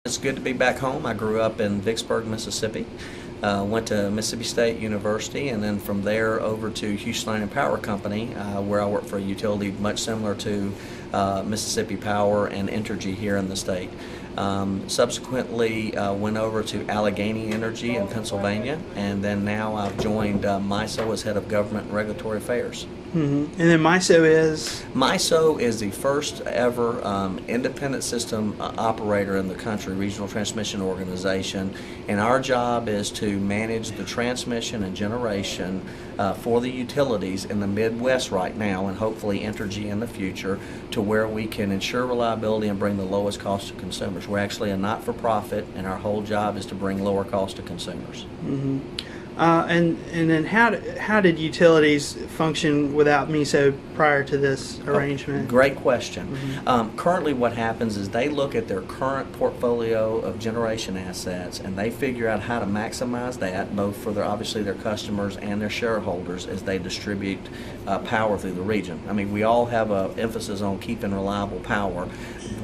It's good to be back home. I grew up in Vicksburg, Mississippi. Went to Mississippi State University, and then from there over to Houston Line and Power Company, where I worked for a utility much similar to Mississippi Power and Entergy here in the state. Subsequently went over to Allegheny Energy in Pennsylvania, and then now I've joined MISO as head of government and regulatory affairs. And then MISO is? MISO is the first ever independent system operator in the country, regional transmission organization, and our job is to manage the transmission and generation for the utilities in the Midwest right now, and hopefully Entergy in the future, to where we can ensure reliability and bring the lowest cost to consumers. We're actually a not-for-profit, and our whole job is to bring lower cost to consumers. And then how did utilities function without MISO prior to this arrangement? Great question. Currently what happens is they look at their current portfolio of generation assets, and they figure out how to maximize that, both for obviously their customers and their shareholders, as they distribute power through the region. I mean, we all have an emphasis on keeping reliable power.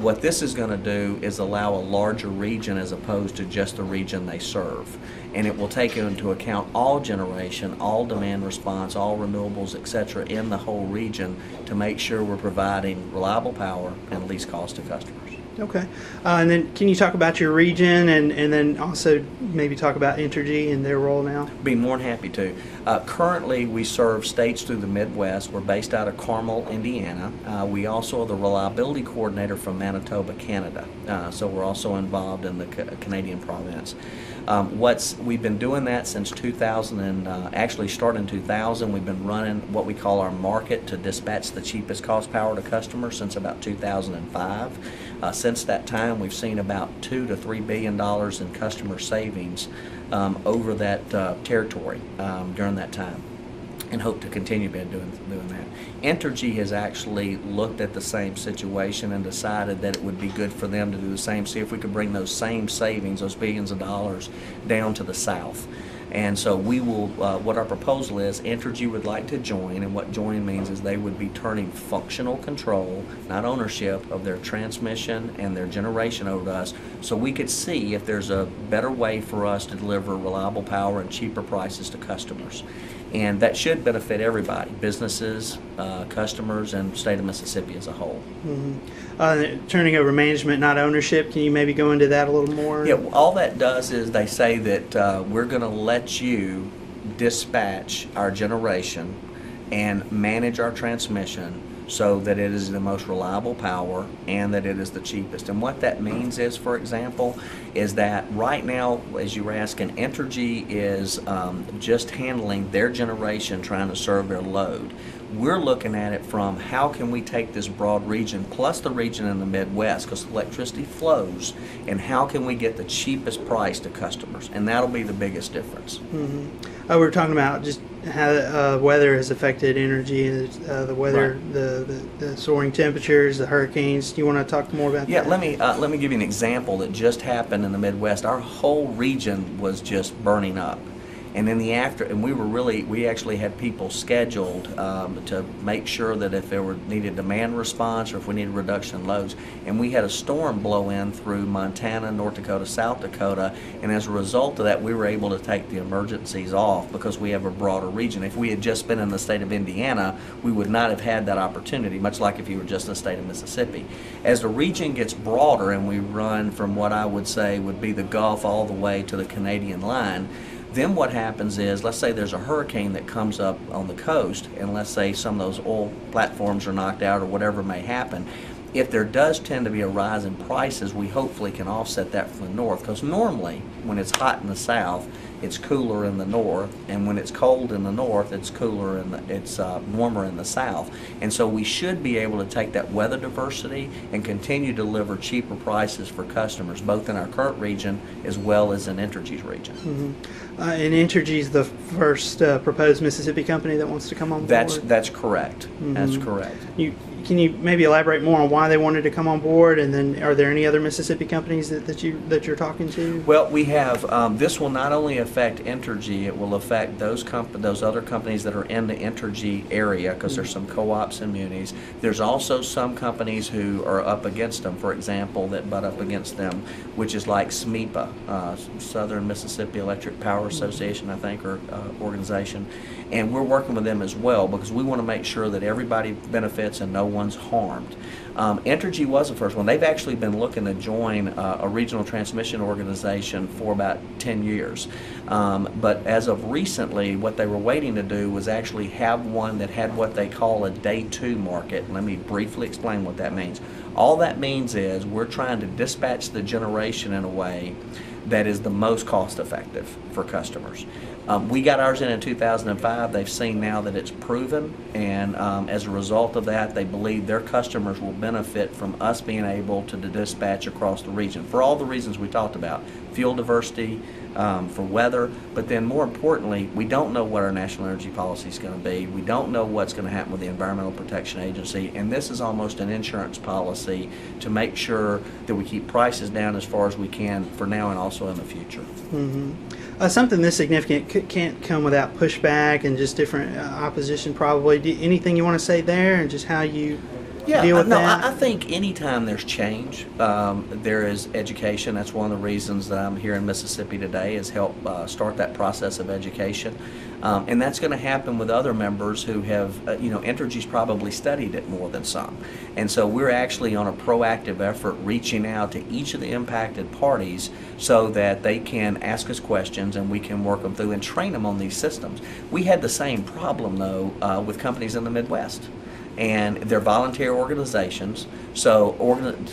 What this is going to do is allow a larger region as opposed to just the region they serve. And it will take into account all generation, all demand response, all renewables, etc. in the whole region to make sure we're providing reliable power and least cost to customers. Okay. And then can you talk about your region and then also maybe talk about Entergy and their role now? Be more than happy to. Currently we serve states through the Midwest. We're based out of Carmel, Indiana. We also are the reliability coordinator from Manitoba, Canada. So we're also involved in the Canadian province. We've been doing that since 2000, and actually starting in 2000. We've been running what we call our market to dispatch the cheapest cost power to customers since about 2005. Since that time, we've seen about $2 to $3 billion in customer savings over that territory during that time, and hope to continue doing that. Entergy has actually looked at the same situation and decided that it would be good for them to do the same, see if we could bring those same savings, those billions of dollars, down to the South. And so we will, what our proposal is, Entergy would like to join, and what join means is they would be turning functional control, not ownership, of their transmission and their generation over to us, so we could see if there's a better way for us to deliver reliable power and cheaper prices to customers. And that should benefit everybody, businesses, customers, and the state of Mississippi as a whole. Turning over management, not ownership, can you maybe go into that a little more? Yeah, all that does is they say that we're going to let you dispatch our generation and manage our transmission so that it is the most reliable power and that it is the cheapest. And what that means is, for example, is that right now, as you were asking, Entergy is just handling their generation, trying to serve their load. We're looking at it from how can we take this broad region plus the region in the Midwest, because electricity flows, and how can we get the cheapest price to customers, and that'll be the biggest difference. We were talking about just how weather has affected Entergy, the weather, right. the soaring temperatures, the hurricanes. Do you want to talk more about that? Yeah, let me give you an example that just happened in the Midwest. Our whole region was just burning up. And in we actually had people scheduled to make sure that if there needed demand response or if we needed reduction in loads. And we had a storm blow in through Montana, North Dakota, South Dakota, and as a result of that, we were able to take the emergencies off because we have a broader region. If we had just been in the state of Indiana, we would not have had that opportunity, much like if you were just in the state of Mississippi. As the region gets broader and we run from what I would say would be the Gulf all the way to the Canadian line, then what happens is, let's say there's a hurricane that comes up on the coast, and let's say some of those oil platforms are knocked out or whatever may happen. If there does tend to be a rise in prices, we hopefully can offset that from the north, because normally when it's hot in the south, it's cooler in the north, and when it's cold in the north, it's cooler and it's warmer in the south. And so we should be able to take that weather diversity and continue to deliver cheaper prices for customers, both in our current region as well as in Entergy's region. And Entergy is the first proposed Mississippi company that wants to come on board? That's correct. That's correct. can you maybe elaborate more on why they wanted to come on board? And then, are there any other Mississippi companies that you're talking to? Well, we have. This will not only affect Entergy; it will affect those other companies that are in the Entergy area, because there's some co-ops and munis. There's also some companies who are up against them, for example, that butt up against them, which is like SMEPA, Southern Mississippi Electric Power Association, I think, or organization. And we're working with them as well, because we want to make sure that everybody benefits and no one's harmed. Entergy was the first one. They've actually been looking to join a regional transmission organization for about 10 years. But as of recently, what they were waiting to do was actually have one that had what they call a day 2 market. Let me briefly explain what that means. All that means is we're trying to dispatch the generation in a way that is the most cost effective for customers. We got ours in 2005. They've seen now that it's proven, and as a result of that, they believe their customers will benefit from us being able to dispatch across the region for all the reasons we talked about: fuel diversity, for weather, but then more importantly, we don't know what our national energy policy is going to be. We don't know what's going to happen with the Environmental Protection Agency, and this is almost an insurance policy to make sure that we keep prices down as far as we can for now and also in the future. Mm-hmm. Something this significant can't come without pushback and just different opposition, probably. Anything you want to say there, and just how you deal with that? I think anytime there's change, there is education. That's one of the reasons that I'm here in Mississippi today, is help start that process of education. And that's going to happen with other members who have, Entergy's probably studied it more than some. And so we're actually on a proactive effort reaching out to each of the impacted parties so that they can ask us questions and we can work them through and train them on these systems. We had the same problem, though, with companies in the Midwest. And they're volunteer organizations, so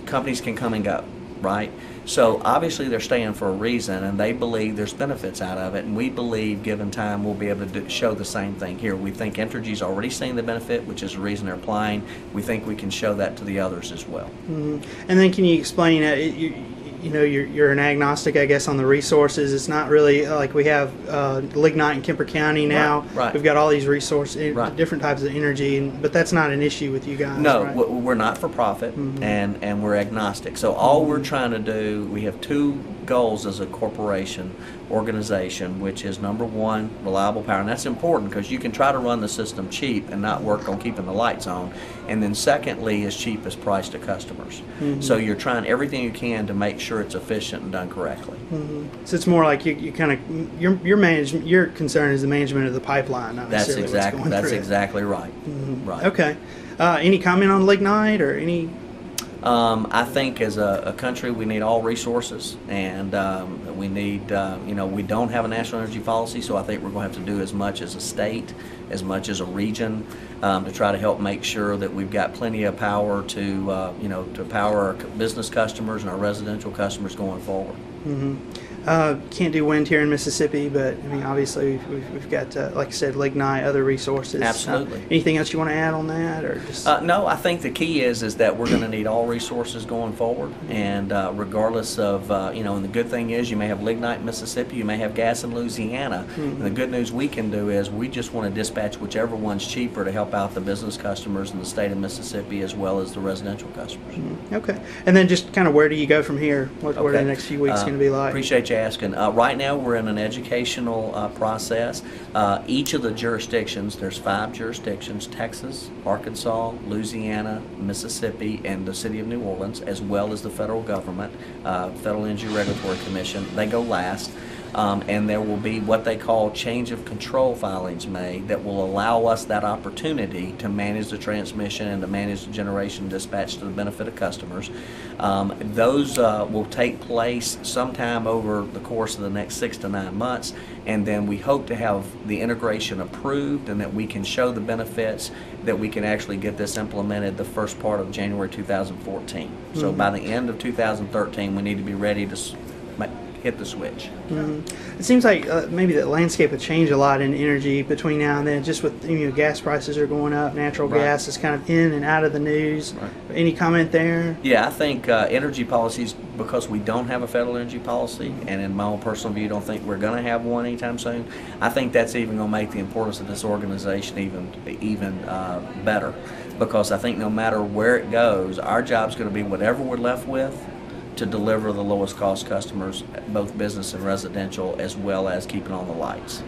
companies can come and go, right? So obviously they're staying for a reason, and they believe there's benefits out of it, and we believe given time we'll be able to show the same thing here. We think Entergy's already seen the benefit, which is the reason they're applying. We think we can show that to the others as well. Mm-hmm. And then can you explain, you're an agnostic, I guess, on the resources. It's not really like we have lignite in Kemper County now. Right. We've got all these resources, different types of energy, but that's not an issue with you guys. No, right? We're not for profit, mm-hmm. and we're agnostic. So all we're trying to do, we have 2 goals as a corporation organization, which is number 1, reliable power, and that's important because you can try to run the system cheap and not work on keeping the lights on, and then secondly is cheapest price to customers. Mm-hmm. So you're trying everything you can to make sure it's efficient and done correctly. Mm-hmm. So it's more like you kind of your concern is the management of the pipeline, not necessarily what's going that's through exactly right. Mm-hmm. Right. Okay. Any comment on lignite or any? I think as a country we need all resources, and we need, we don't have a national energy policy, so I think we're going to have to do as much as a state, as much as a region, to try to help make sure that we've got plenty of power to power our business customers and our residential customers going forward. Mm-hmm. Can't do wind here in Mississippi, but I mean, obviously we've got, like I said, lignite, other resources. Absolutely. Anything else you want to add on that, or just? No, I think the key is that we're going to need all resources going forward, and regardless of, and the good thing is you may have lignite in Mississippi, you may have gas in Louisiana, mm-hmm. and the good news we can do is we just want to dispatch whichever one's cheaper to help out the business customers in the state of Mississippi as well as the residential customers. Mm-hmm. Okay. And then just kind of where do you go from here? What are the next few weeks going to be like? Appreciate you asking. Right now we're in an educational process. Each of the jurisdictions, there's 5 jurisdictions: Texas, Arkansas, Louisiana, Mississippi, and the city of New Orleans, as well as the federal government, Federal Energy Regulatory Commission. They go last. And there will be what they call change of control filings made that will allow us that opportunity to manage the transmission and to manage the generation dispatch to the benefit of customers. Those will take place sometime over the course of the next 6 to 9 months, and then we hope to have the integration approved and that we can show the benefits, that we can actually get this implemented the first part of January 2014. So by the end of 2013 we need to be ready to hit the switch. It seems like maybe the landscape will change a lot in energy between now and then. Just with gas prices are going up, natural gas is kind of in and out of the news. Any comment there? Yeah, I think energy policies, because we don't have a federal energy policy, and in my own personal view, don't think we're going to have one anytime soon. I think that's even going to make the importance of this organization even better, because I think no matter where it goes, our job's going to be whatever we're left with to deliver the lowest cost customers, both business and residential, as well as keeping on the lights.